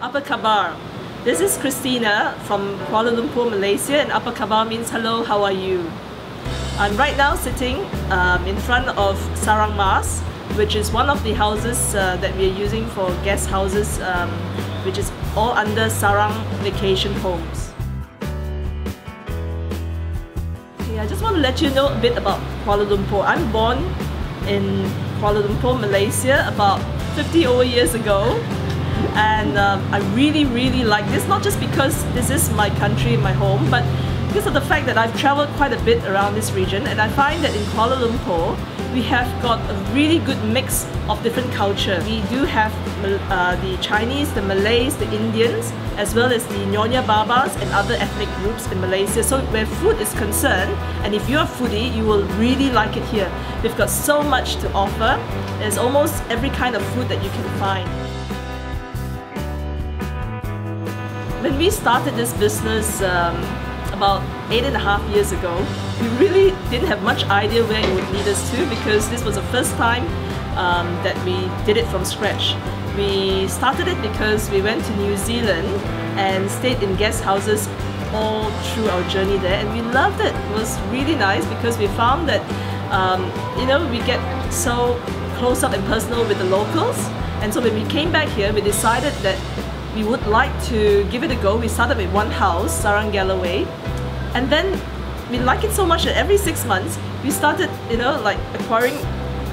Apa khabar? This is Christina from Kuala Lumpur, Malaysia, and Apa khabar means hello, how are you? I'm right now sitting in front of Sarang Mas, which is one of the houses that we are using for guest houses, which is all under Sarang Vacation Homes. Okay, I just want to let you know a bit about Kuala Lumpur. I'm born in Kuala Lumpur, Malaysia about 50 over years ago. And I really like this, not just because this is my country, my home, but because of the fact that I've traveled quite a bit around this region, and I find that in Kuala Lumpur we have got a really good mix of different culture. We do have the Chinese, the Malays, the Indians, as well as the Nyonya Babas and other ethnic groups in Malaysia. So where food is concerned, and if you're a foodie, you will really like it here. We've got so much to offer. There's almost every kind of food that you can find. When we started this business about 8.5 years ago, we really didn't have much idea where it would lead us to, because this was the first time that we did it from scratch. We started it because we went to New Zealand and stayed in guest houses all through our journey there, and we loved it. It was really nice because we found that we get so close up and personal with the locals. And so when we came back here, we decided that we would like to give it a go. We started with one house, Sarang Galloway, and then we like it so much that every 6 months we started, acquiring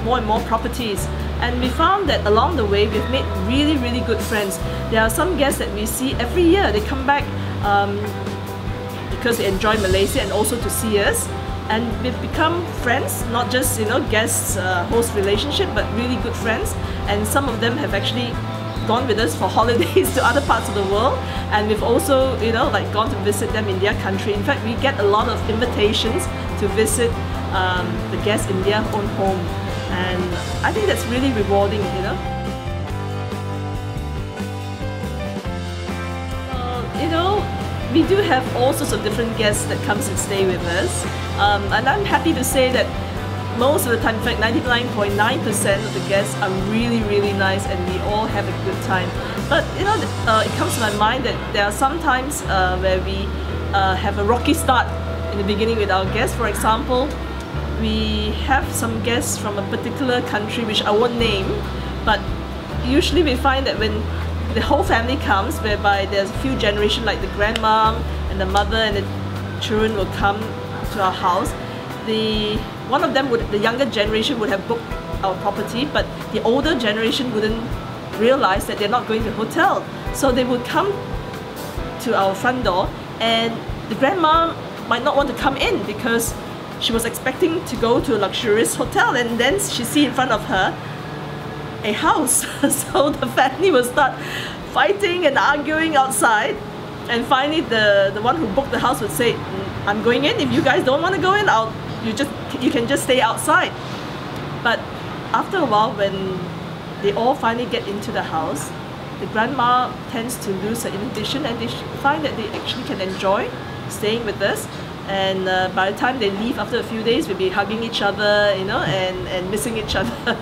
more and more properties. And we found that along the way we've made really good friends. There are some guests that we see every year. They come back because they enjoy Malaysia and also to see us. And we've become friends, not just guest-host relationship, but really good friends. And some of them have actually gone with us for holidays to other parts of the world, and we've also gone to visit them in their country. In fact, we get a lot of invitations to visit the guests in their own home, and I think that's really rewarding. We do have all sorts of different guests that comes and stay with us, and I'm happy to say that most of the time, in fact 99.9% of the guests are really nice, and we all have a good time. But it comes to my mind that there are some times where we have a rocky start in the beginning with our guests. For example, we have some guests from a particular country which I won't name, but usually we find that when the whole family comes, whereby there's a few generations, like the grandma and the mother and the children will come to our house, one of them the younger generation would have booked our property, but the older generation wouldn't realize that they're not going to the hotel. So they would come to our front door, and the grandma might not want to come in because she was expecting to go to a luxurious hotel, and then she sees in front of her a house. So the family will start fighting and arguing outside, and finally the one who booked the house would say, "I'm going in. If you guys don't want to go in, you can just stay outside." But after a while, when they all finally get into the house, the grandma tends to lose her inhibition, and they find that they actually can enjoy staying with us. And by the time they leave after a few days, we'll be hugging each other, and missing each other.